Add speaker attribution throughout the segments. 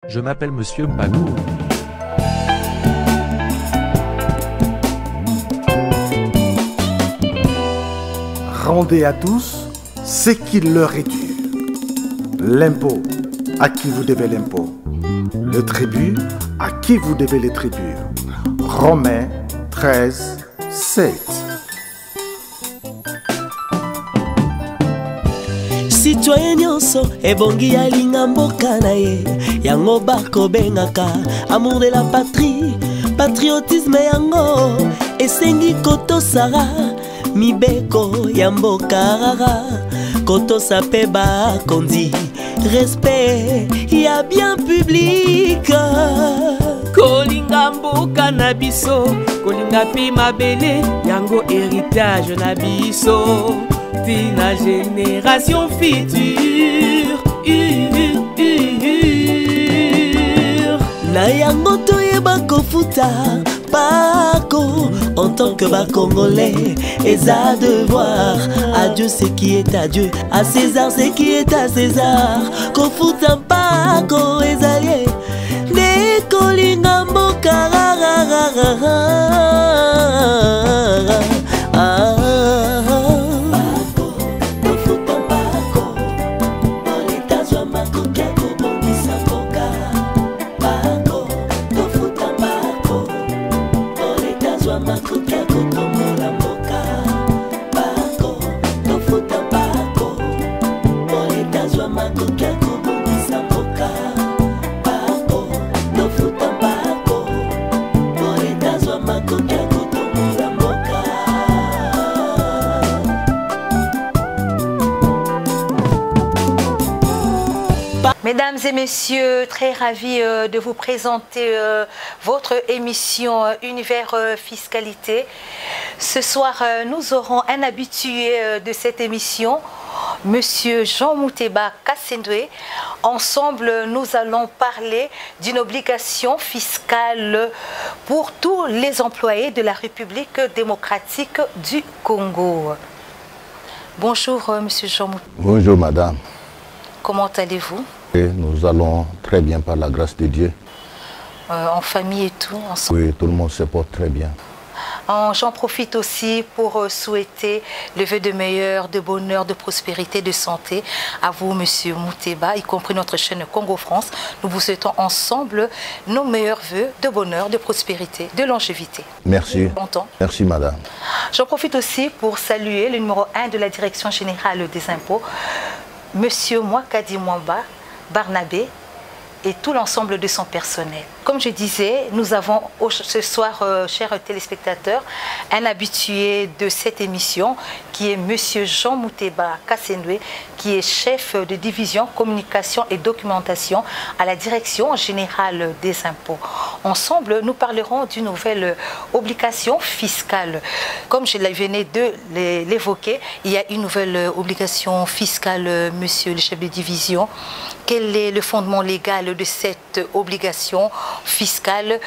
Speaker 1: Je m'appelle Monsieur Mpako.
Speaker 2: Rendez à tous ce qui leur est dû. L'impôt, à qui vous devez l'impôt. Le tribut, à qui vous devez les tributs. Romains 13, 7.
Speaker 3: Citoyen nyonso ebongi alinga mboka na ye yango bakobengaka amour de la patrie patriotisme yango esengi kotosara mibeko ya mboka rara kotosa pe bakonzi respect ya bien public kolinga mboka na biso kolinga pe mabele yango héritage na biso la génération future na yango toyeba kofuta Pako en tant que bas congolais eza devoir à Dieu ce qui est à Dieu à César ce qui est à César kofuta Pako ezali ne kolinga mboka
Speaker 4: Mesdames et messieurs, très ravi de vous présenter votre émission Univers Fiscalité. Ce soir, nous aurons un habitué de cette émission, Monsieur Jean Mouteba Kassendwe. Ensemble, nous allons parler d'une obligation fiscale pour tous les employés de la République démocratique du Congo. Bonjour, Monsieur Jean Mouteba.
Speaker 5: Bonjour, madame.
Speaker 4: Comment allez-vous?
Speaker 5: Et nous allons très bien par la grâce de Dieu.
Speaker 4: En famille et tout ensemble.
Speaker 5: Oui, tout le monde se porte très bien.
Speaker 4: J'en profite aussi pour souhaiter le vœu de meilleur, de bonheur, de prospérité, de santé à vous, Monsieur Mouteba, y compris notre chaîne Congo France. Nous vous souhaitons ensemble nos meilleurs vœux de bonheur, de prospérité, de longévité.
Speaker 5: Merci.
Speaker 4: Longtemps.
Speaker 5: Merci, madame.
Speaker 4: J'en profite aussi pour saluer le numéro 1 de la Direction Générale des Impôts, Monsieur Mwakadi Mwamba Barnabé et tout l'ensemble de son personnel. Comme je disais, nous avons ce soir, chers téléspectateurs, un habitué de cette émission qui est Monsieur Jean Mouteba Kassendwe, qui est chef de division communication et documentation à la Direction Générale des Impôts. Ensemble, nous parlerons d'une nouvelle obligation fiscale. Comme je venais de l'évoquer, il y a une nouvelle obligation fiscale, Monsieur le chef de division. Quel est le fondement légal de cette obligation fiscale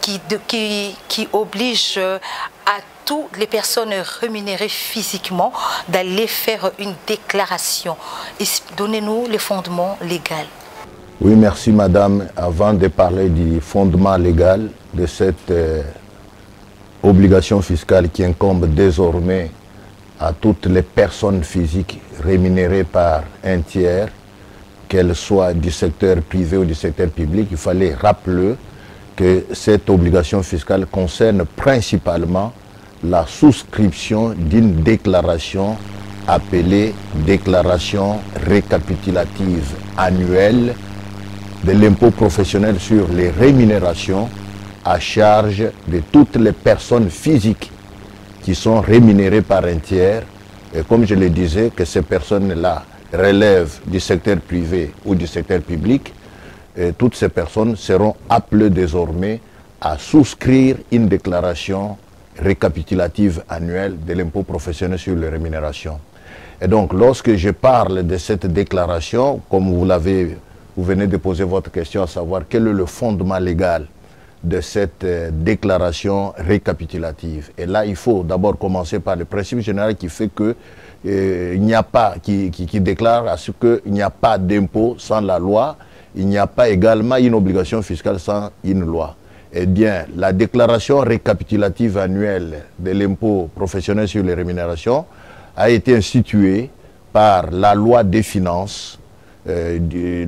Speaker 4: qui oblige à toutes les personnes rémunérées physiquement d'aller faire une déclaration? Donnez-nous les fondements légaux.
Speaker 5: Oui, merci madame. Avant de parler du fondement légal de cette obligation fiscale qui incombe désormais à toutes les personnes physiques rémunérées par un tiers, qu'elle soit du secteur privé ou du secteur public, il fallait rappeler que cette obligation fiscale concerne principalement la souscription d'une déclaration appelée déclaration récapitulative annuelle de l'impôt professionnel sur les rémunérations à charge de toutes les personnes physiques qui sont rémunérées par un tiers. Et comme je le disais, que ces personnes-là relèvent du secteur privé ou du secteur public, et toutes ces personnes seront appelées désormais à souscrire une déclaration récapitulative annuelle de l'impôt professionnel sur les rémunérations. Et donc, lorsque je parle de cette déclaration, comme vous venez de poser votre question, à savoir quel est le fondement légal de cette déclaration récapitulative. Et là, il faut d'abord commencer par le principe général qui fait que il n'y a pas, qui déclare à ce qu'il n'y a pas d'impôt sans la loi il n'y a pas également une obligation fiscale sans une loi. Eh bien, la déclaration récapitulative annuelle de l'impôt professionnel sur les rémunérations a été instituée par la loi des finances, du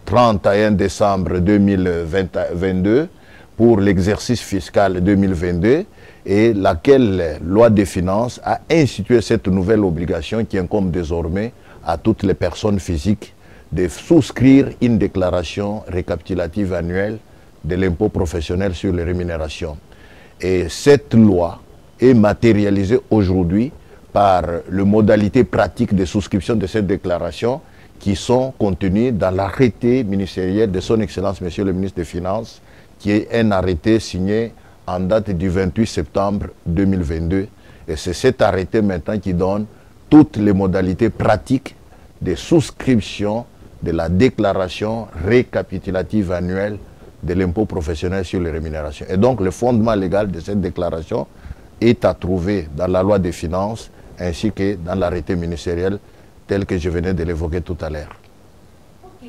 Speaker 5: 31 décembre 2022 pour l'exercice fiscal 2022, et laquelle loi des finances a institué cette nouvelle obligation qui incombe désormais à toutes les personnes physiques de souscrire une déclaration récapitulative annuelle de l'impôt professionnel sur les rémunérations. Et cette loi est matérialisée aujourd'hui par les modalités pratiques de souscription de cette déclaration qui sont contenues dans l'arrêté ministériel de son Excellence Monsieur le ministre des Finances, qui est un arrêté signé en date du 28 septembre 2022. Et c'est cet arrêté maintenant qui donne toutes les modalités pratiques de souscription de la déclaration récapitulative annuelle de l'impôt professionnel sur les rémunérations. Et donc le fondement légal de cette déclaration est à trouver dans la loi des finances ainsi que dans l'arrêté ministériel tel que je venais de l'évoquer tout à l'heure.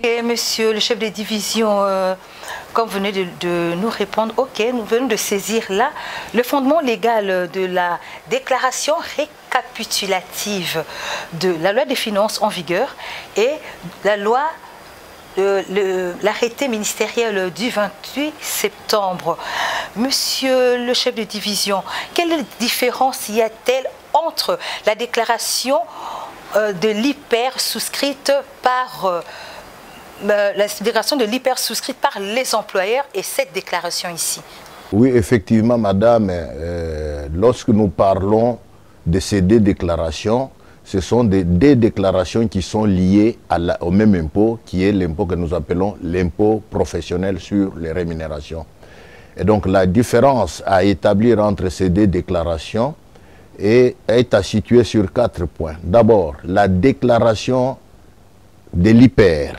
Speaker 4: Et monsieur le chef de division, comme vous venez de nous répondre, ok, nous venons de saisir là le fondement légal de la déclaration récapitulative de la loi des finances en vigueur et la loi, l'arrêté ministériel du 28 septembre. Monsieur le chef de division, quelle différence y a-t-elle entre la déclaration de l'IPER souscrite par la déclaration de l'IPER souscrite par les employeurs et cette déclaration ici?
Speaker 5: Oui, effectivement, madame, lorsque nous parlons de ces deux déclarations, ce sont des déclarations qui sont liées au même impôt, qui est l'impôt que nous appelons l'impôt professionnel sur les rémunérations. Et donc la différence à établir entre ces deux déclarations est à situer sur 4 points. D'abord, la déclaration de l'IPER,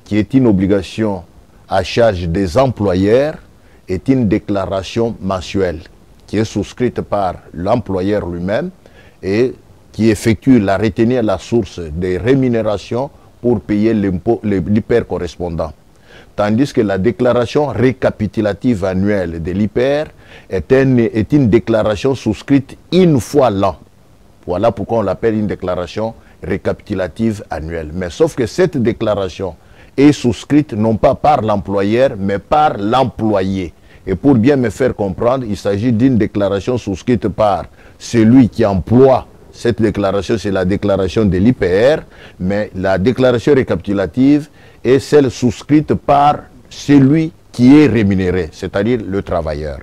Speaker 5: qui est une obligation à charge des employeurs, est une déclaration mensuelle qui est souscrite par l'employeur lui-même et qui effectue la retenue à la source des rémunérations pour payer l'IPER correspondant. Tandis que la déclaration récapitulative annuelle de l'IPER est une déclaration souscrite une fois l'an. Voilà pourquoi on l'appelle une déclaration récapitulative annuelle. Mais sauf que cette déclaration est souscrite non pas par l'employeur, mais par l'employé. Et pour bien me faire comprendre, il s'agit d'une déclaration souscrite par celui qui emploie. Cette déclaration, c'est la déclaration de l'IPR, mais la déclaration récapitulative est celle souscrite par celui qui est rémunéré, c'est-à-dire le travailleur.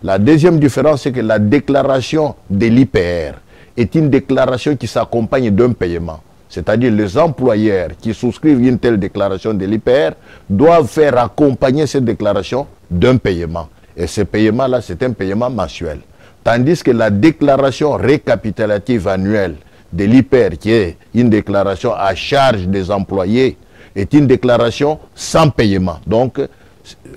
Speaker 5: La deuxième différence, c'est que la déclaration de l'IPR est une déclaration qui s'accompagne d'un paiement. C'est-à-dire les employeurs qui souscrivent une telle déclaration de l'IPR doivent faire accompagner cette déclaration d'un paiement. Et ce paiement-là, c'est un paiement mensuel. Tandis que la déclaration récapitulative annuelle de l'IPER, qui est une déclaration à charge des employés, est une déclaration sans paiement. Donc,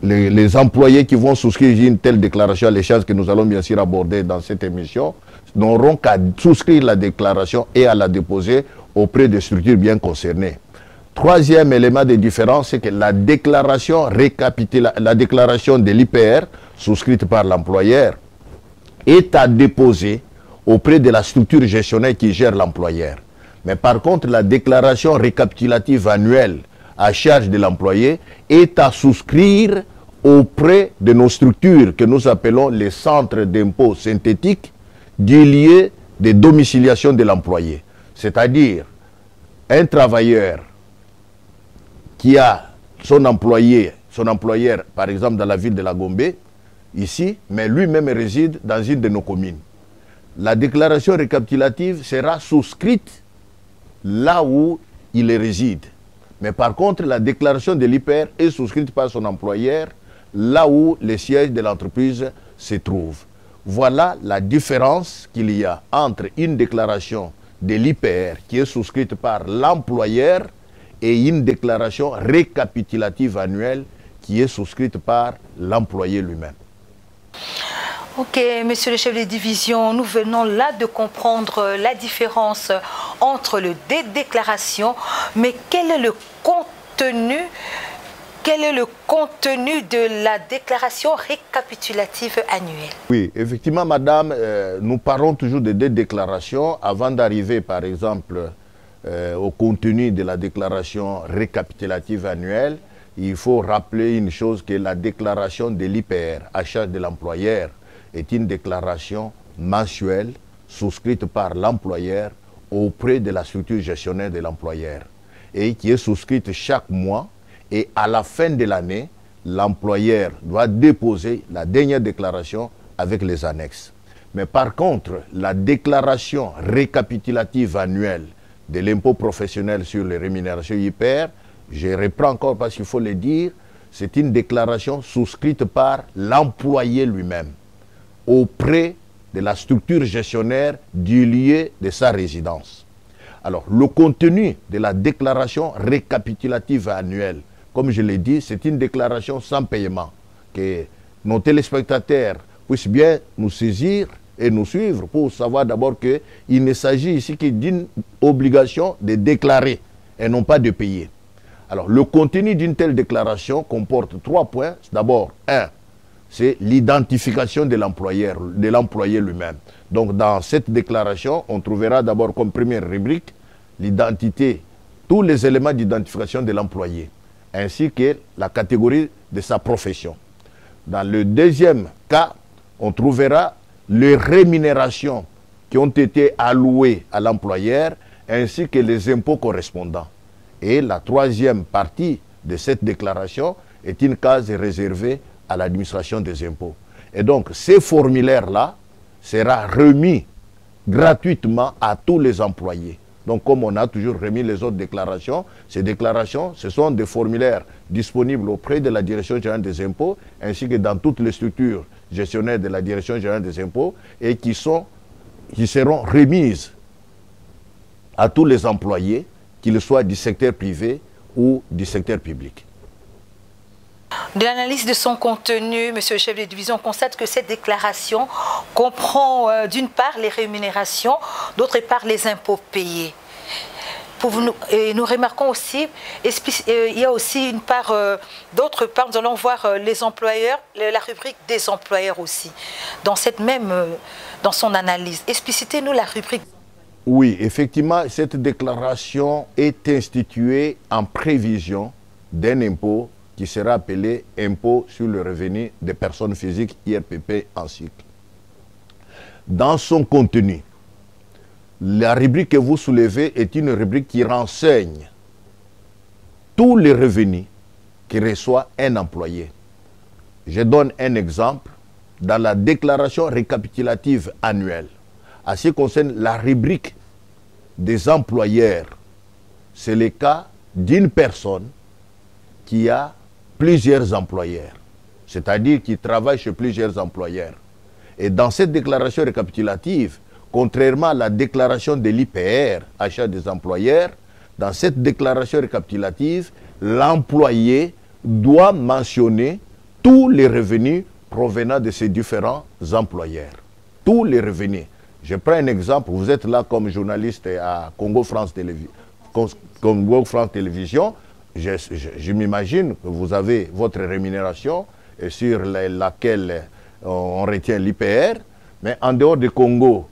Speaker 5: les employés qui vont souscrire une telle déclaration à l'échéance que nous allons bien sûr aborder dans cette émission, n'auront qu'à souscrire la déclaration et à la déposer auprès des structures bien concernées. Troisième élément de différence, c'est que la déclaration de l'IPR, souscrite par l'employeur, est à déposer auprès de la structure gestionnaire qui gère l'employeur. Mais par contre, la déclaration récapitulative annuelle à charge de l'employé est à souscrire auprès de nos structures que nous appelons les centres d'impôts synthétiques du lieu de domiciliation de l'employé. C'est-à-dire un travailleur qui a son employeur, par exemple dans la ville de la Gombe, ici, mais lui-même réside dans une de nos communes. La déclaration récapitulative sera souscrite là où il réside. Mais par contre, la déclaration de l'IPER est souscrite par son employeur là où le siège de l'entreprise se trouve. Voilà la différence qu'il y a entre une déclaration de l'IPER qui est souscrite par l'employeur et une déclaration récapitulative annuelle qui est souscrite par l'employé lui-même.
Speaker 4: Ok, monsieur le chef de division, nous venons là de comprendre la différence entre le déclaration, mais quel est le contenu de la déclaration récapitulative annuelle?
Speaker 5: Oui, effectivement, madame, nous parlons toujours de deux déclarations avant d'arriver, par exemple, au contenu de la déclaration récapitulative annuelle. Il faut rappeler une chose, que la déclaration de l'IPR à charge de l'employeur est une déclaration mensuelle souscrite par l'employeur auprès de la structure gestionnaire de l'employeur et qui est souscrite chaque mois, et à la fin de l'année, l'employeur doit déposer la dernière déclaration avec les annexes. Mais par contre, la déclaration récapitulative annuelle de l'impôt professionnel sur les rémunérations IPR, je reprends encore parce qu'il faut le dire, c'est une déclaration souscrite par l'employé lui-même auprès de la structure gestionnaire du lieu de sa résidence. Alors, le contenu de la déclaration récapitulative annuelle, comme je l'ai dit, c'est une déclaration sans paiement, que nos téléspectateurs puissent bien nous saisir et nous suivre pour savoir d'abord qu'il ne s'agit ici que d'une obligation de déclarer et non pas de payer. Alors, le contenu d'une telle déclaration comporte 3 points. D'abord, 1, c'est l'identification de l'employé lui-même. Donc, dans cette déclaration, on trouvera d'abord comme première rubrique l'identité, tous les éléments d'identification de l'employé, ainsi que la catégorie de sa profession. Dans le deuxième cas, on trouvera les rémunérations qui ont été allouées à l'employeur, ainsi que les impôts correspondants. Et la troisième partie de cette déclaration est une case réservée à l'administration des impôts. Et donc, ces formulaires-là seront remis gratuitement à tous les employés. Donc, comme on a toujours remis les autres déclarations, ces déclarations, ce sont des formulaires disponibles auprès de la Direction générale des impôts, ainsi que dans toutes les structures gestionnaires de la Direction générale des impôts, et qui seront remises à tous les employés, qu'ils soient du secteur privé ou du secteur public.
Speaker 4: De l'analyse de son contenu, monsieur le chef de division, on constate que cette déclaration comprend d'une part les rémunérations, d'autre part les impôts payés. Nous remarquons aussi, il y a aussi une part, d'autre part, nous allons voir les employeurs, la rubrique des employeurs aussi, dans son analyse. Explicitez-nous la rubrique.
Speaker 5: Oui, effectivement, cette déclaration est instituée en prévision d'un impôt qui sera appelé impôt sur le revenu des personnes physiques, IRPP en cycle. Dans son contenu, la rubrique que vous soulevez est une rubrique qui renseigne tous les revenus que reçoit un employé. Je donne un exemple. Dans la déclaration récapitulative annuelle, à ce qui concerne la rubrique des employeurs, c'est le cas d'une personne qui a plusieurs employeurs, c'est-à-dire qui travaille chez plusieurs employeurs. Et dans cette déclaration récapitulative, contrairement à la déclaration de l'IPR, achat des employeurs, dans cette déclaration récapitulative, l'employé doit mentionner tous les revenus provenant de ces différents employeurs. Tous les revenus. Je prends un exemple. Vous êtes là comme journaliste à Congo France Télévision. Je m'imagine que vous avez votre rémunération sur laquelle on retient l'IPR. Mais en dehors de Congo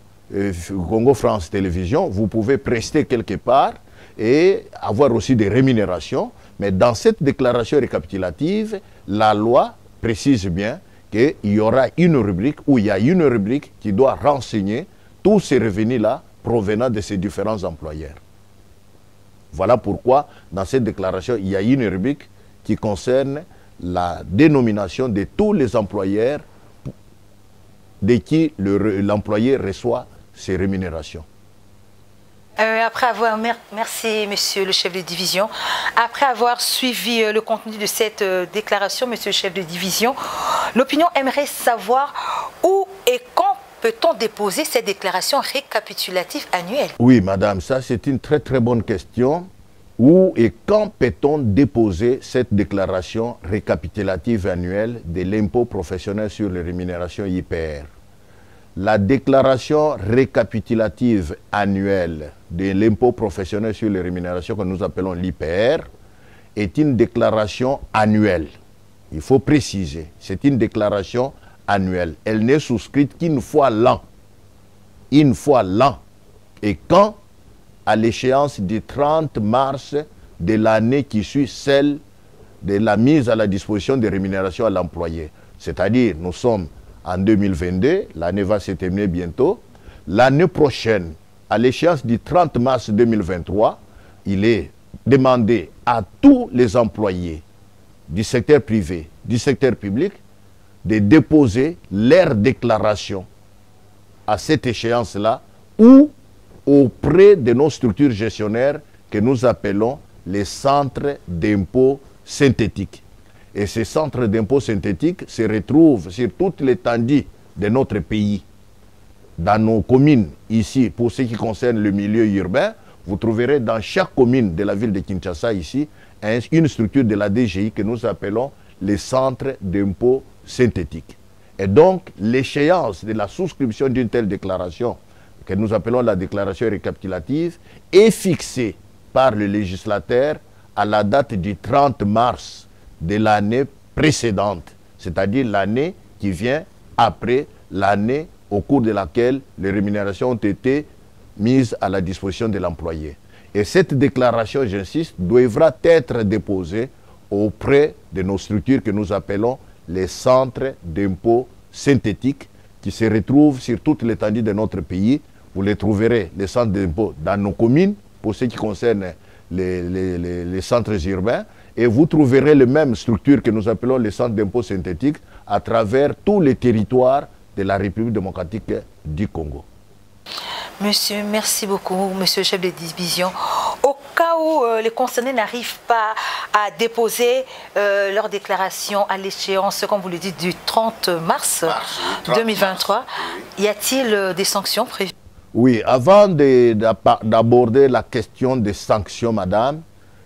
Speaker 5: France Télévision, vous pouvez prester quelque part et avoir aussi des rémunérations. Mais dans cette déclaration récapitulative, la loi précise bien qu'il y aura une rubrique, ou il y a une rubrique qui doit renseigner tous ces revenus-là provenant de ces différents employeurs. Voilà pourquoi, dans cette déclaration, il y a une rubrique qui concerne la dénomination de tous les employeurs de qui l'employé reçoit ses rémunérations.
Speaker 4: Merci, monsieur le chef de division. Après avoir suivi le contenu de cette déclaration, monsieur le chef de division, l'opinion aimerait savoir où et quand peut-on déposer cette déclaration récapitulative annuelle?
Speaker 5: Oui, madame, ça c'est une très très bonne question. Où et quand peut-on déposer cette déclaration récapitulative annuelle de l'impôt professionnel sur les rémunérations IPR? La déclaration récapitulative annuelle de l'impôt professionnel sur les rémunérations que nous appelons l'IPR est une déclaration annuelle. Il faut préciser, c'est une déclaration annuelle. Elle n'est souscrite qu'une fois l'an. Une fois l'an. Et quand? À l'échéance du 30 mars de l'année qui suit celle de la mise à la disposition des rémunérations à l'employé. C'est-à-dire, nous sommes en 2022, l'année va se terminer bientôt. L'année prochaine, à l'échéance du 30 mars 2023, il est demandé à tous les employés du secteur privé, du secteur public, de déposer leur déclaration à cette échéance-là ou auprès de nos structures gestionnaires que nous appelons les centres d'impôts synthétiques. Et ces centres d'impôts synthétiques se retrouvent sur toute l'étendue de notre pays. Dans nos communes, ici, pour ce qui concerne le milieu urbain, vous trouverez dans chaque commune de la ville de Kinshasa, ici, une structure de la DGI que nous appelons les centres d'impôts synthétiques. Et donc, l'échéance de la souscription d'une telle déclaration, que nous appelons la déclaration récapitulative, est fixée par le législateur à la date du 30 mars de l'année précédente, c'est-à-dire l'année qui vient après l'année au cours de laquelle les rémunérations ont été mises à la disposition de l'employé. Et cette déclaration, j'insiste, devra être déposée auprès de nos structures que nous appelons les centres d'impôts synthétiques qui se retrouvent sur toute l'étendue de notre pays. Vous les trouverez, les centres d'impôts, dans nos communes, pour ce qui concerne les centres urbains, et vous trouverez les mêmes structures que nous appelons les centres d'impôts synthétiques à travers tous les territoires de la République démocratique du Congo.
Speaker 4: Monsieur, merci beaucoup, monsieur le chef de division. Au cas où les concernés n'arrivent pas à déposer leur déclaration à l'échéance, comme vous le dites, du 30 mars 2023, y a-t-il des sanctions prévues?
Speaker 5: Oui, avant d'aborder la question des sanctions, madame,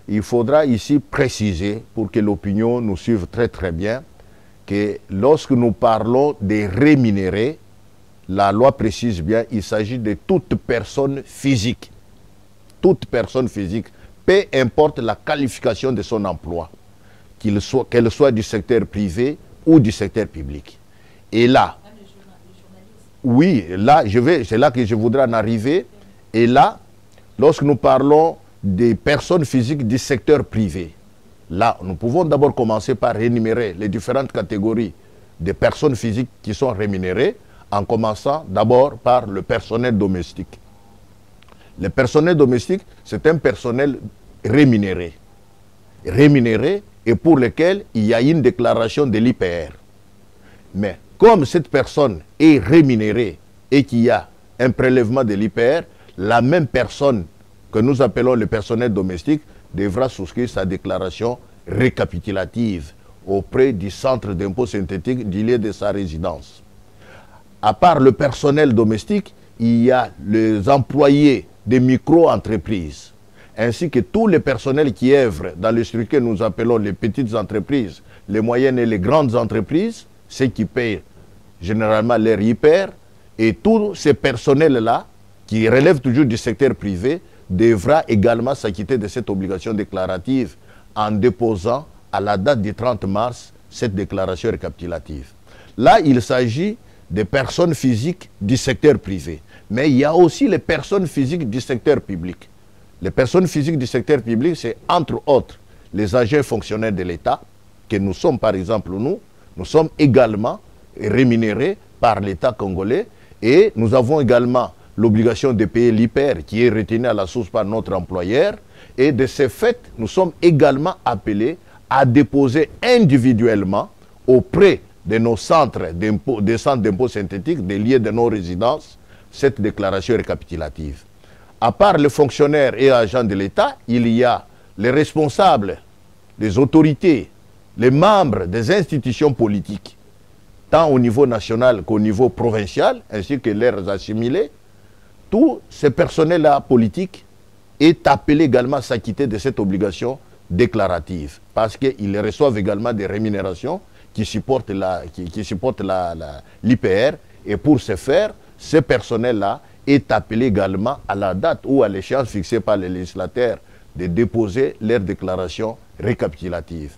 Speaker 5: il faudra ici préciser, pour que l'opinion nous suive très bien, que lorsque nous parlons des rémunérés, la loi précise bien, il s'agit de toute personne physique. Toute personne physique, peu importe la qualification de son emploi, qu'elle soit du secteur privé ou du secteur public. Et là, oui, là, c'est là que je voudrais en arriver. Et là, lorsque nous parlons des personnes physiques du secteur privé, là, nous pouvons d'abord commencer par énumérer les différentes catégories de personnes physiques qui sont rémunérées, en commençant d'abord par le personnel domestique. Le personnel domestique, c'est un personnel rémunéré. Rémunéré et pour lequel il y a une déclaration de l'IPR. Mais comme cette personne est rémunérée et qu'il y a un prélèvement de l'IPR, la même personne que nous appelons le personnel domestique devra souscrire sa déclaration récapitulative auprès du centre d'impôt synthétique du lieu de sa résidence. À part le personnel domestique, il y a les employés des micro-entreprises, ainsi que tous les personnels qui œuvrent dans les structures que nous appelons les petites entreprises, les moyennes et les grandes entreprises, ceux qui payent généralement leur IPR, et tous ces personnels-là, qui relèvent toujours du secteur privé, devra également s'acquitter de cette obligation déclarative en déposant à la date du 30 mars cette déclaration récapitulative. Là, il s'agit des personnes physiques du secteur privé. Mais il y a aussi les personnes physiques du secteur public. Les personnes physiques du secteur public, c'est entre autres les agents fonctionnaires de l'État, que nous sommes par exemple nous sommes également rémunérés par l'État congolais et nous avons également l'obligation de payer l'IPR qui est retenu à la source par notre employeur et de ce fait, nous sommes également appelés à déposer individuellement auprès de nos centres d'impôts, des centres d'impôts synthétiques, des lieux de nos résidences, cette déclaration récapitulative. À part les fonctionnaires et agents de l'État, il y a les responsables, les autorités, les membres des institutions politiques, tant au niveau national qu'au niveau provincial, ainsi que leurs assimilés. Tous ces personnels-là politiques est appelé également à s'acquitter de cette obligation déclarative, parce qu'ils reçoivent également des rémunérations qui supportent l'IPR, et pour ce faire, ce personnel-là est appelé également à la date ou à l'échéance fixée par les législateurs de déposer leur déclaration récapitulative.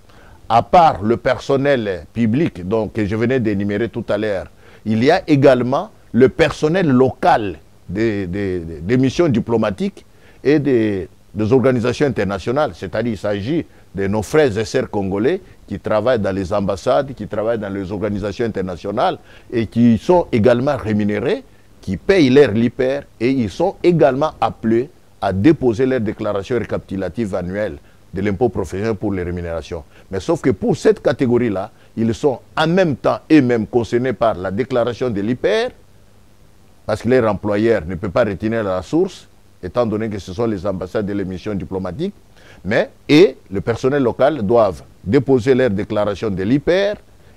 Speaker 5: À part le personnel public donc, que je venais d'énumérer tout à l'heure, il y a également le personnel local des missions diplomatiques et des organisations internationales. C'est-à-dire qu'il s'agit de nos frères et sœurs congolais qui travaillent dans les ambassades, qui travaillent dans les organisations internationales et qui sont également rémunérés, qui payent leur LIPER et ils sont également appelés à déposer leur déclaration récapitulative annuelle de l'impôt professionnel pour les rémunérations. Mais sauf que pour cette catégorie-là, ils sont en même temps eux-mêmes concernés par la déclaration de l'IPER, parce que leur employeur ne peut pas retenir la source, étant donné que ce sont les ambassades et les missions diplomatiques, et le personnel local doivent déposer leur déclaration de l'IPER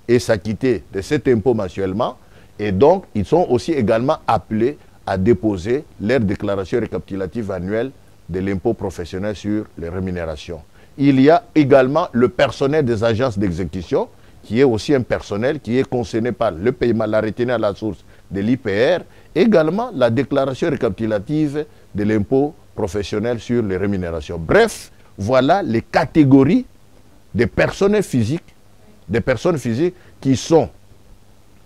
Speaker 5: et s'acquitter de cet impôt mensuellement, et donc ils sont aussi également appelés à déposer leur déclaration récapitulative annuelle de l'impôt professionnel sur les rémunérations. Il y a également le personnel des agences d'exécution, qui est aussi un personnel qui est concerné par le paiement, la retenue à la source de l'IPR, également la déclaration récapitulative de l'impôt professionnel sur les rémunérations. Bref, voilà les catégories des personnes physiques qui sont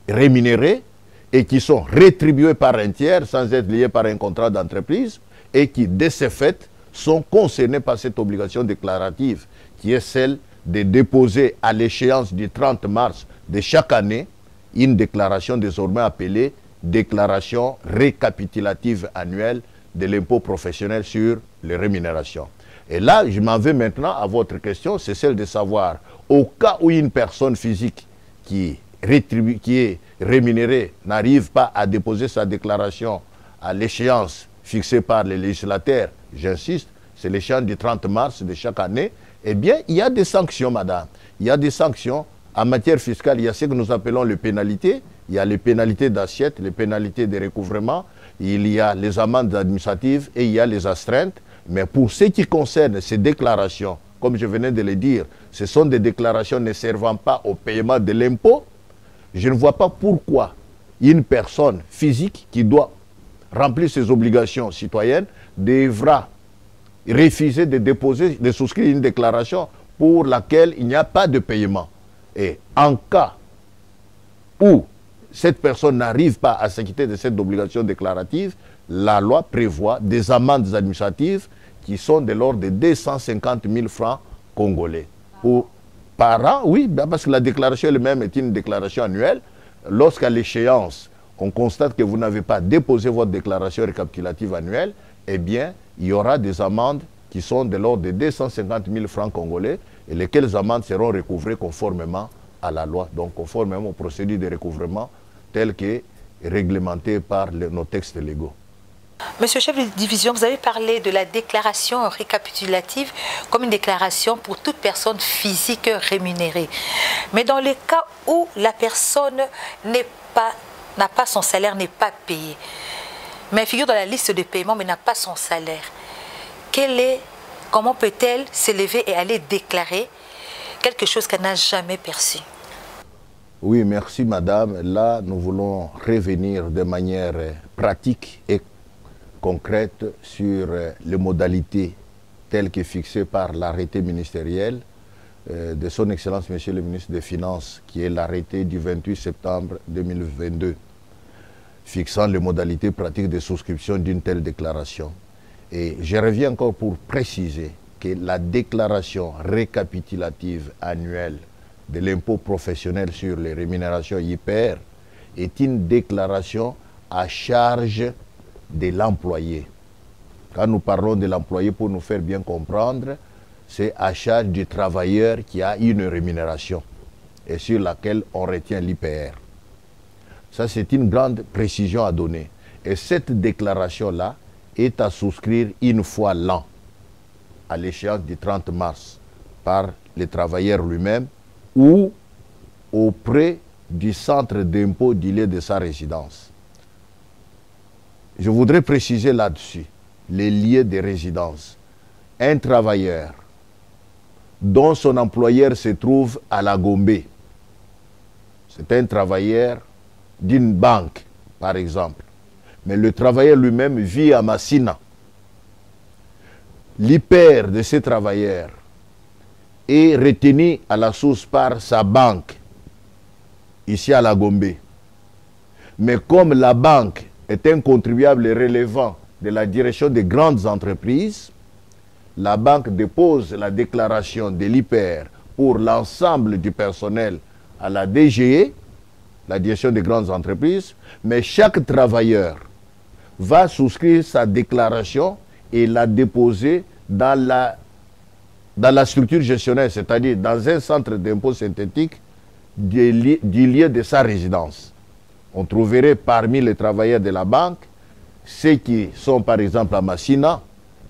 Speaker 5: rémunérées et qui sont rétribuées par un tiers sans être liées par un contrat d'entreprise et qui, de ce fait, sont concernés par cette obligation déclarative qui est celle de déposer à l'échéance du 30 mars de chaque année une déclaration désormais appelée déclaration récapitulative annuelle de l'impôt professionnel sur les rémunérations. Et là, je m'en vais maintenant à votre question, c'est celle de savoir, au cas où une personne physique qui est rémunérée n'arrive pas à déposer sa déclaration à l'échéance fixée par les législateurs, j'insiste, c'est l'échéance du 30 mars de chaque année, eh bien, il y a des sanctions, madame. Il y a des sanctions. En matière fiscale, il y a ce que nous appelons les pénalités. Il y a les pénalités d'assiette, les pénalités de recouvrement, il y a les amendes administratives et il y a les astreintes. Mais pour ce qui concerne ces déclarations, comme je venais de le dire, ce sont des déclarations ne servant pas au paiement de l'impôt. Je ne vois pas pourquoi une personne physique qui doit remplir ses obligations citoyennes devra refuser de déposer, de souscrire une déclaration pour laquelle il n'y a pas de paiement. Et en cas où cette personne n'arrive pas à s'acquitter de cette obligation déclarative, la loi prévoit des amendes administratives qui sont de l'ordre de 250 000 francs congolais. Par an, oui, parce que la déclaration elle-même est une déclaration annuelle. Lorsqu'à l'échéance, on constate que vous n'avez pas déposé votre déclaration récapitulative annuelle, eh bien, il y aura des amendes qui sont de l'ordre de 250 000 francs congolais et lesquelles amendes seront recouvrées conformément à la loi, donc conformément aux procédures de recouvrement telles que réglementées par nos textes légaux.
Speaker 4: Monsieur le chef de division, vous avez parlé de la déclaration récapitulative comme une déclaration pour toute personne physique rémunérée. Mais dans le cas où la personne n'a pas son salaire, n'est pas payé, mais figure dans la liste de paiement mais n'a pas son salaire, comment peut-elle s'élever et aller déclarer quelque chose qu'elle n'a jamais perçu?
Speaker 5: Oui, merci madame. Là, nous voulons revenir de manière pratique et concrète sur les modalités telles que fixées par l'arrêté ministériel de son Excellence Monsieur le ministre des Finances, qui est l'arrêté du 28 septembre 2022, fixant les modalités pratiques de souscription d'une telle déclaration. Et je reviens encore pour préciser que la déclaration récapitulative annuelle de l'impôt professionnel sur les rémunérations IPR est une déclaration à charge de l'employé. Quand nous parlons de l'employé, pour nous faire bien comprendre, c'est à charge du travailleur qui a une rémunération et sur laquelle on retient l'IPR. Ça, c'est une grande précision à donner. Et cette déclaration-là est à souscrire une fois l'an, à l'échéance du 30 mars, par le travailleur lui-même ou auprès du centre d'impôt du lieu de sa résidence. Je voudrais préciser là-dessus les lieux de résidence. Un travailleur dont son employeur se trouve à la Gombe, c'est un travailleur d'une banque, par exemple, mais le travailleur lui-même vit à Massina. L'hyper de ces travailleurs est retenu à la source par sa banque, ici à la Gombe. Mais comme la banque est un contribuable relevant de la direction des grandes entreprises, la banque dépose la déclaration de l'hyper pour l'ensemble du personnel à la DGE, la direction des grandes entreprises, mais chaque travailleur va souscrire sa déclaration et la déposer dans la structure gestionnaire, c'est-à-dire dans un centre d'impôt synthétique du lieu de sa résidence. On trouverait parmi les travailleurs de la banque ceux qui sont par exemple à Massina.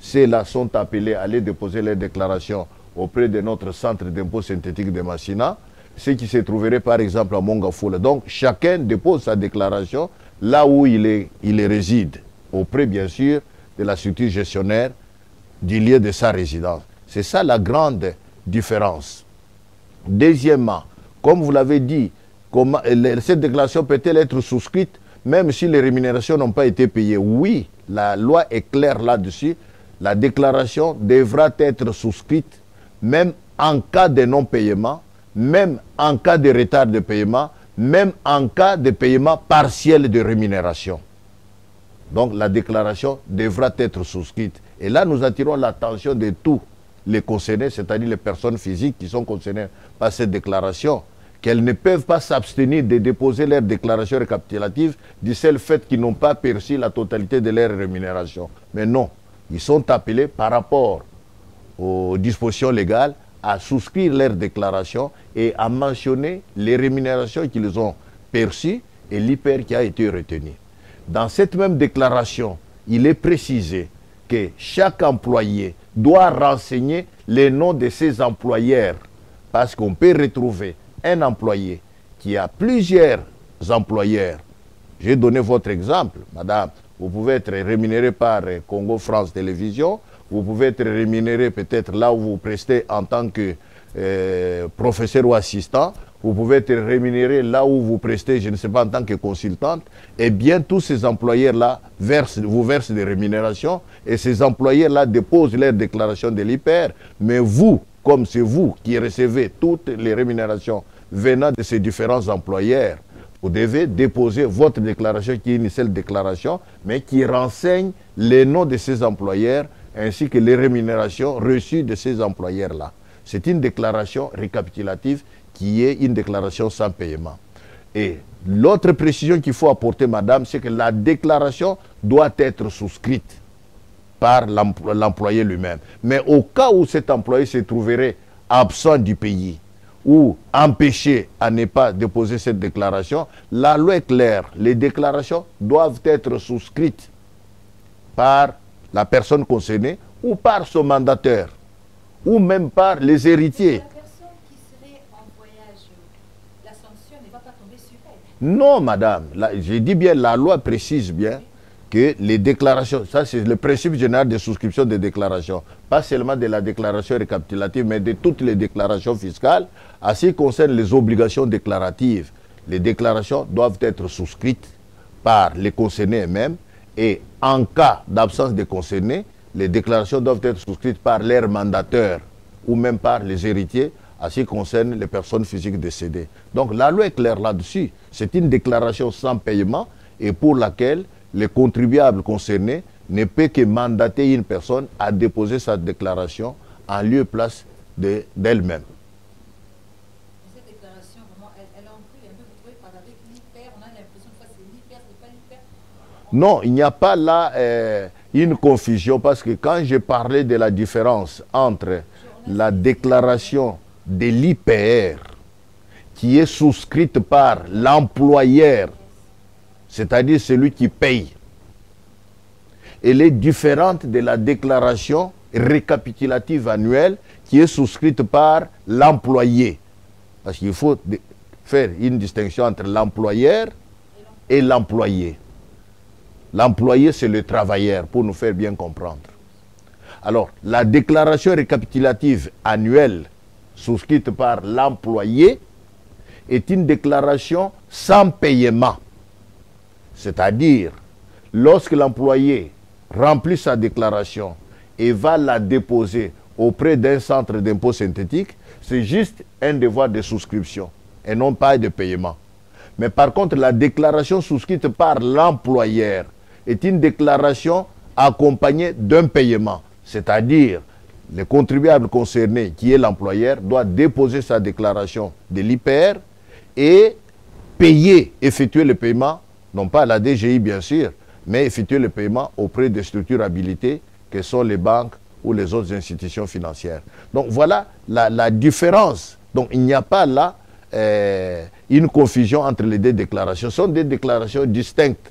Speaker 5: Ceux-là sont appelés à aller déposer leurs déclarations auprès de notre centre d'impôt synthétique de Massina. Ceux qui se trouveraient par exemple à Mongafoula. Donc chacun dépose sa déclaration là où il réside, auprès bien sûr de la structure gestionnaire du lieu de sa résidence. C'est ça la grande différence. Deuxièmement, comme vous l'avez dit, cette déclaration peut-elle être souscrite même si les rémunérations n'ont pas été payées? Oui, la loi est claire là-dessus. La déclaration devra être souscrite même en cas de non-paiement, même en cas de retard de paiement, même en cas de paiement partiel de rémunération. Donc la déclaration devra être souscrite. Et là, nous attirons l'attention de tous les concernés, c'est-à-dire les personnes physiques qui sont concernées par cette déclaration, qu'elles ne peuvent pas s'abstenir de déposer leur déclaration récapitulative du seul fait qu'ils n'ont pas perçu la totalité de leur rémunération. Mais non, ils sont appelés par rapport aux dispositions légales à souscrire leur déclaration et à mentionner les rémunérations qu'ils ont perçues et l'hyper qui a été retenu. Dans cette même déclaration, il est précisé que chaque employé doit renseigner les noms de ses employeurs, parce qu'on peut retrouver un employé qui a plusieurs employeurs. J'ai donné votre exemple, madame. Vous pouvez être rémunéré par Congo France Télévision, vous pouvez être rémunéré peut-être là où vous prestez en tant que professeur ou assistant, vous pouvez être rémunéré là où vous prestez, je ne sais pas, en tant que consultante. Eh bien, tous ces employeurs-là vous versent des rémunérations et ces employeurs-là déposent leur déclaration de l'hyper. Mais vous, comme c'est vous qui recevez toutes les rémunérations venant de ces différents employeurs, vous devez déposer votre déclaration qui est une seule déclaration, mais qui renseigne les noms de ces employeurs ainsi que les rémunérations reçues de ces employeurs-là. C'est une déclaration récapitulative qui est une déclaration sans paiement. Et l'autre précision qu'il faut apporter, madame, c'est que la déclaration doit être souscrite par l'employé lui-même. Mais au cas où cet employé se trouverait absent du pays ou empêché à ne pas déposer cette déclaration, la loi est claire. Les déclarations doivent être souscrites par la personne concernée ou par son mandataire ou même par les héritiers.
Speaker 4: La personne qui serait en voyage, la sanction ne va pas tomber sur elle.
Speaker 5: Non, madame. Je dis bien, la loi précise bien que les déclarations, ça c'est le principe général de souscription des déclarations, pas seulement de la déclaration récapitulative, mais de toutes les déclarations fiscales. En ce qui concerne les obligations déclaratives, les déclarations doivent être souscrites par les concernés eux-mêmes et en cas d'absence de concernés, les déclarations doivent être souscrites par leurs mandateurs ou même par les héritiers en ce qui concerne les personnes physiques décédées. Donc la loi est claire là-dessus. C'est une déclaration sans paiement et pour laquelle le contribuable concerné ne peut que mandater une personne à déposer sa déclaration en lieu et place d'elle-même.
Speaker 4: Cette déclaration, vraiment, elle embrouille un peu. Vous trouvez par avec l'hyper, on a l'impression que c'est l'hyper, c'est pas l'hyper.
Speaker 5: Non, il n'y a pas là une confusion parce que quand j'ai parlé de la différence entre la déclaration de l'hyper qui est souscrite par l'employeur, c'est-à-dire celui qui paye, elle est différente de la déclaration récapitulative annuelle qui est souscrite par l'employé. Parce qu'il faut faire une distinction entre l'employeur et l'employé. L'employé, c'est le travailleur, pour nous faire bien comprendre. Alors, la déclaration récapitulative annuelle souscrite par l'employé est une déclaration sans paiement. C'est-à-dire, lorsque l'employé remplit sa déclaration et va la déposer auprès d'un centre d'impôt synthétique, c'est juste un devoir de souscription et non pas de paiement. Mais par contre, la déclaration souscrite par l'employeur est une déclaration accompagnée d'un paiement. C'est-à-dire, le contribuable concerné, qui est l'employeur, doit déposer sa déclaration de l'IPR et payer, effectuer le paiement, non pas à la DGI bien sûr, mais effectuer le paiement auprès des structures habilitées que sont les banques ou les autres institutions financières. Donc voilà la différence. Donc il n'y a pas là une confusion entre les deux déclarations. Ce sont des déclarations distinctes.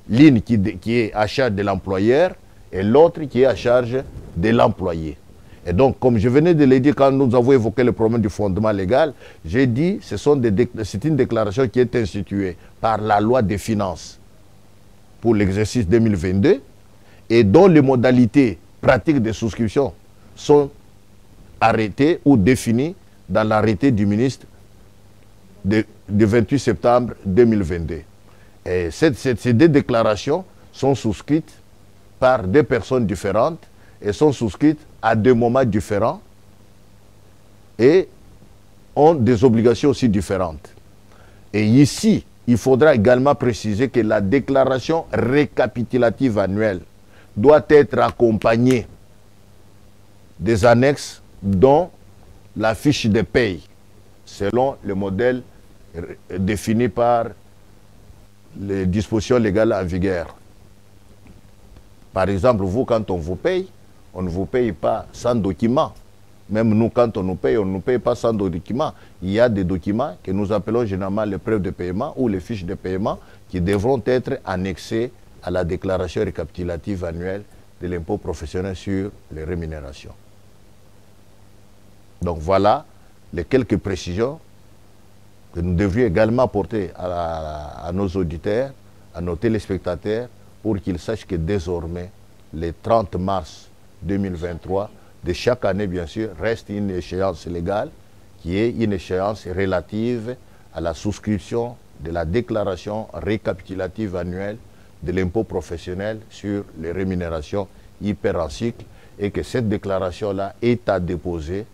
Speaker 5: L'une qui est à charge de l'employeur et l'autre qui est à charge de l'employé. Et donc, comme je venais de le dire quand nous avons évoqué le problème du fondement légal, j'ai dit que c'est une déclaration qui est instituée par la loi des finances pour l'exercice 2022 et dont les modalités pratiques de souscription sont arrêtées ou définies dans l'arrêté du ministre du 28 septembre 2022. Et ces deux déclarations sont souscrites par deux personnes différentes et sont souscrites à deux moments différents et ont des obligations aussi différentes. Et ici, il faudra également préciser que la déclaration récapitulative annuelle doit être accompagnée des annexes dont la fiche de paye, selon le modèle défini par les dispositions légales en vigueur. Par exemple, vous, quand on vous paye, on ne vous paye pas sans document. Même nous, quand on nous paye, on ne nous paye pas sans document. Il y a des documents que nous appelons généralement les preuves de paiement ou les fiches de paiement qui devront être annexées à la déclaration récapitulative annuelle de l'impôt professionnel sur les rémunérations. Donc voilà les quelques précisions que nous devrions également apporter à nos auditeurs, à nos téléspectateurs, pour qu'ils sachent que désormais, le 30 mars 2023, de chaque année, bien sûr, reste une échéance légale qui est une échéance relative à la souscription de la déclaration récapitulative annuelle de l'impôt professionnel sur les rémunérations hyper en cycle et que cette déclaration-là est à déposer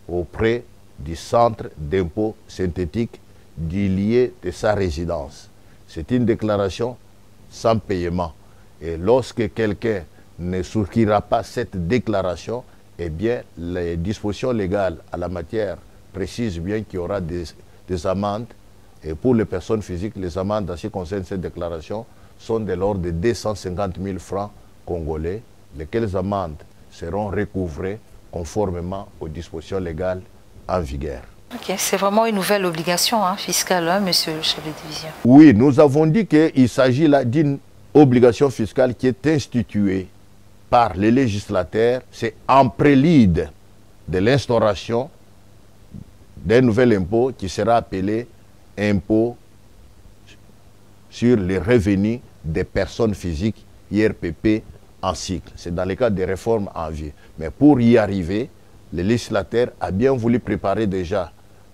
Speaker 5: auprès du centre d'impôt synthétique du lieu de sa résidence. C'est une déclaration sans paiement. Et lorsque quelqu'un ne souscrira pas cette déclaration, eh bien, les dispositions légales à la matière précisent bien qu'il y aura des amendes. Et pour les personnes physiques, les amendes en ce qui concerne cette déclaration sont de l'ordre de 250 000 francs congolais, lesquelles amendes seront recouvrées conformément aux dispositions légales en vigueur.
Speaker 4: Ok, c'est vraiment une nouvelle obligation fiscale, hein, monsieur le chef de division.
Speaker 5: Oui, nous avons dit qu'il s'agit là d'une obligation fiscale qui est instituée par les législateurs. C'est en prélude de l'instauration d'un nouvel impôt qui sera appelé impôt sur les revenus des personnes physiques, IRPP, en cycle. C'est dans le cadre des réformes en vue. Mais pour y arriver, le législateur a bien voulu préparer déjà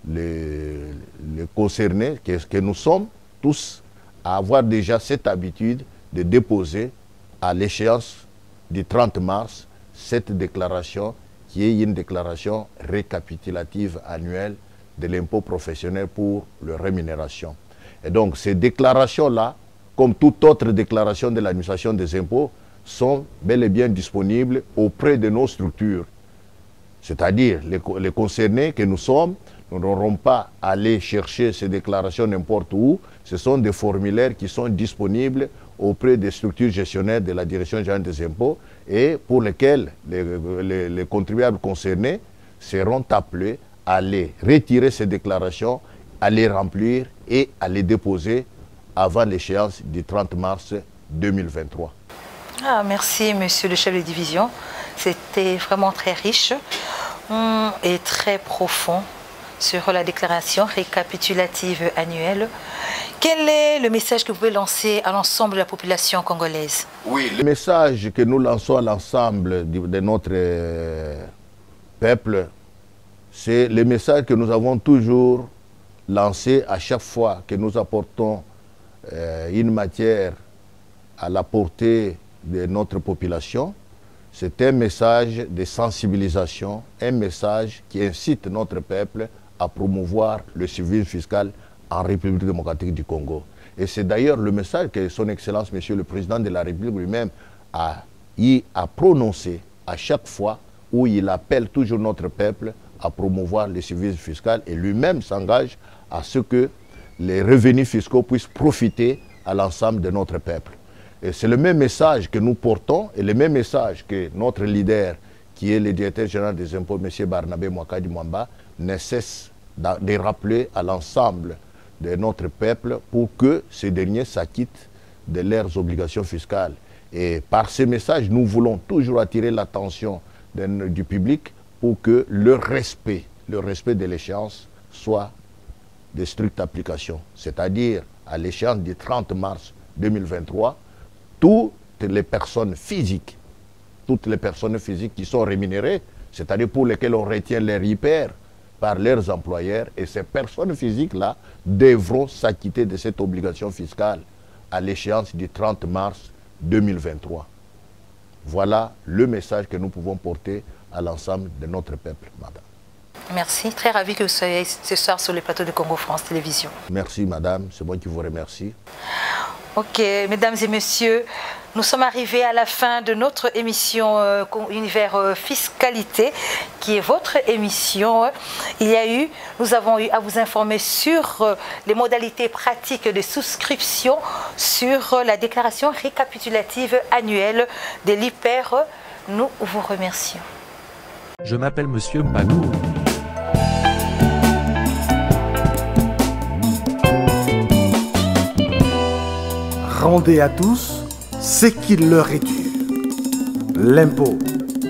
Speaker 5: les concernés, que nous sommes tous, à avoir déjà cette habitude de déposer à l'échéance du 30 mars cette déclaration qui est une déclaration récapitulative annuelle de l'impôt professionnel pour les rémunérations. Et donc ces déclarations-là, comme toute autre déclaration de l'administration des impôts, sont bel et bien disponibles auprès de nos structures. C'est-à-dire les concernés que nous sommes, nous n'aurons pas à aller chercher ces déclarations n'importe où. Ce sont des formulaires qui sont disponibles auprès des structures gestionnaires de la Direction générale des impôts et pour lesquels les contribuables concernés seront appelés à aller retirer ces déclarations, à les remplir et à les déposer avant l'échéance du 30 mars 2023.
Speaker 4: Ah, merci, monsieur le chef de division. C'était vraiment très riche et très profond sur la déclaration récapitulative annuelle. Quel est le message que vous pouvez lancer à l'ensemble de la population congolaise?
Speaker 5: Oui, le message que nous lançons à l'ensemble de notre peuple, c'est le message que nous avons toujours lancé à chaque fois que nous apportons une matière à la portée de notre population. C'est un message de sensibilisation, un message qui incite notre peuple à promouvoir le civisme fiscal en République démocratique du Congo. Et c'est d'ailleurs le message que son Excellence, Monsieur le Président de la République lui-même a prononcé à chaque fois où il appelle toujours notre peuple à promouvoir le civisme fiscal et lui-même s'engage à ce que les revenus fiscaux puissent profiter à l'ensemble de notre peuple. Et c'est le même message que nous portons et le même message que notre leader, qui est le directeur général des impôts, M. Barnabé Mwakadi Mwamba, ne cesse de rappeler à l'ensemble de notre peuple pour que ces derniers s'acquittent de leurs obligations fiscales. Et par ces messages, nous voulons toujours attirer l'attention du public pour que le respect de l'échéance soit de stricte application. C'est-à-dire, à l'échéance du 30 mars 2023, toutes les personnes physiques qui sont rémunérées, c'est-à-dire pour lesquelles on retient leur hyper par leurs employeurs, et ces personnes physiques-là devront s'acquitter de cette obligation fiscale à l'échéance du 30 mars 2023. Voilà le message que nous pouvons porter à l'ensemble de notre peuple, madame.
Speaker 4: Merci. Très ravi que vous soyez ce soir sur le plateau de Congo France Télévision.
Speaker 5: Merci, madame. C'est moi qui vous remercie.
Speaker 4: Ok, mesdames et messieurs, nous sommes arrivés à la fin de notre émission Univers Fiscalité, qui est votre émission. Nous avons eu à vous informer sur les modalités pratiques de souscription sur la déclaration récapitulative annuelle de l'IPER. Nous vous remercions.
Speaker 1: Je m'appelle Monsieur Mpanou.
Speaker 2: Rendez à tous ce qui leur est dû. L'impôt,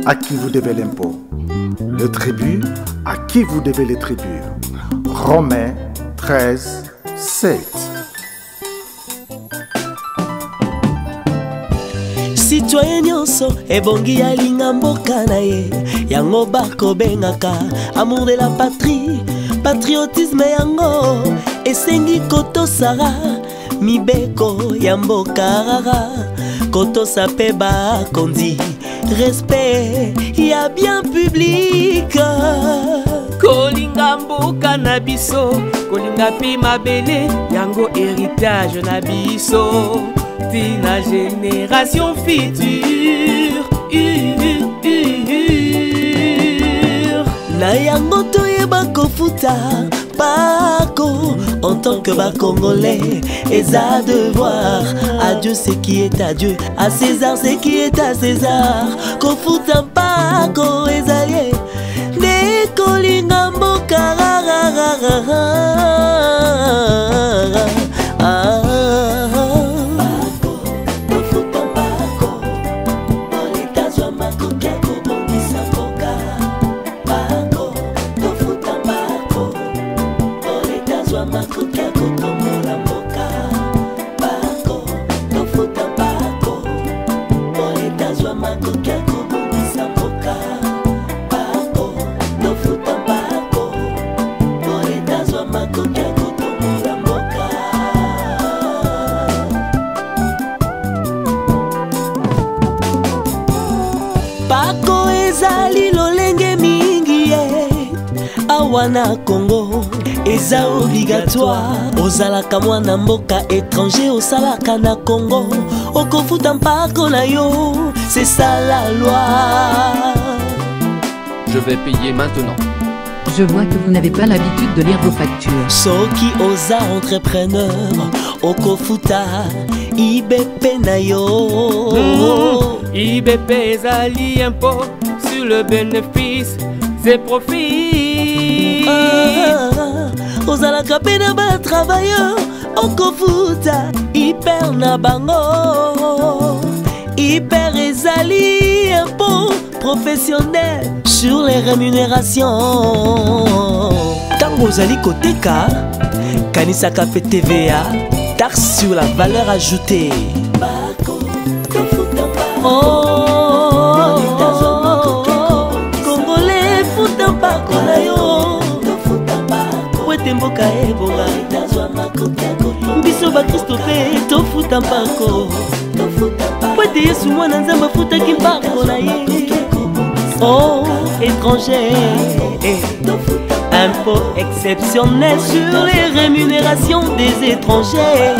Speaker 2: à qui vous devez l'impôt. Le tribut, à qui vous devez les tributs. Romains 13, 7.
Speaker 3: Citoyen nyonso ebongi alinga mboka na ye yango bakobengaka amour de la patrie patriotisme yango esengi kotosara mibeko ya mboka rara kotosa pe bakondi respect ya bien public
Speaker 6: kolinga mboka na biso kolinga pe mabele yango héritage na biso tina génération future
Speaker 3: na yango toyeba kofuta Paco en tant que Congolais eza devoir à Dieu ce qui est à Dieu, à César ce qui est à César. Kofuta Paco ezali de kolinga mboka Paco ezali lolenge mingi awana Congo eza obligatoire ozalaka mwana mboka étranger osalaka na Congo okofuta mpako na yo, c'est ça la loi.
Speaker 1: Je vais payer maintenant.
Speaker 7: Je vois que vous n'avez pas l'habitude de lire vos factures.
Speaker 3: Soki oza entrepreneur okofuta IBP na yo.
Speaker 6: IBP ezali impôt sur le bénéfice et profit.
Speaker 3: Ozalaka pe na ba travailleur okofuta hyper na bango. Hyper ezali impôt professionnel sur les rémunérations. Tango ozali koteka kanisaka pe TVA, taxe sur la valeur ajoutée. Oh, Congolais futa mpako na yo, wete mboka ebonga. biso bakristo mpe tofuta mpako po ete yesu mwana nzambe afutaki mpako na ye. Oh, étranger, impôt exceptionnel sur les rémunérations des étrangers.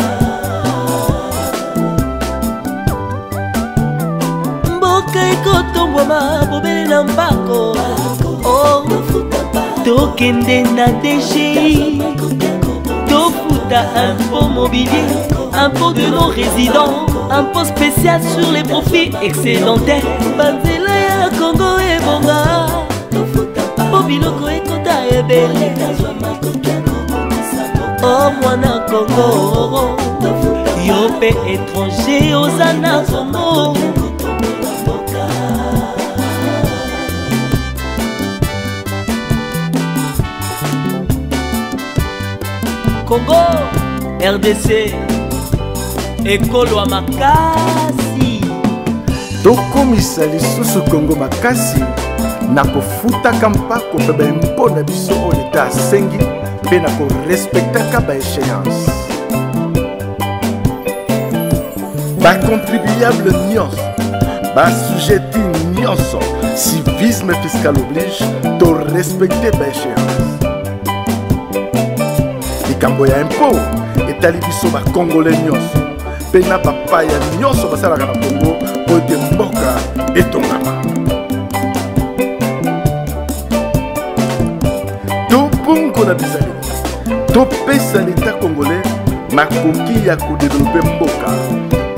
Speaker 3: Mboka ekotombwama bobele na mpako. Oh, tokende na DGI, tofuta impôt mobilier, impôt de non-résidents, impôt spécial sur les profits excédentaires. Banzela ya Congo ebonga, po biloko ekota ebele. Oh mwana Congo, yo pe étranger oza na Congo. Congo, RDC, ekolo ya makasi.
Speaker 2: tokomisa lisusu Congo makasi na kofutaka mpako mpe baimpo na biso oyo leta asengi mpe na korespektaka baéchéance. Bacontribuable nyonso, basujeti nyonso, civisme fiscal oblige torespekte baéchéance. likambo ya impo etali biso bakongole nyonso mpe na bapaya nyonso basalaka na Congo po ete mboka etongama. topungola bizaleli, topesa leta congolais makoki ya kodevelope mboka,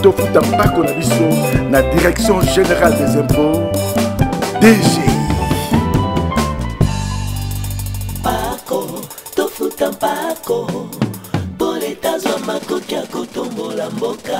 Speaker 2: tofuta mpako na biso na direction générale des impôts DGI.
Speaker 3: Tofuta mpako po leta zwa makoki ya kotombola mboka.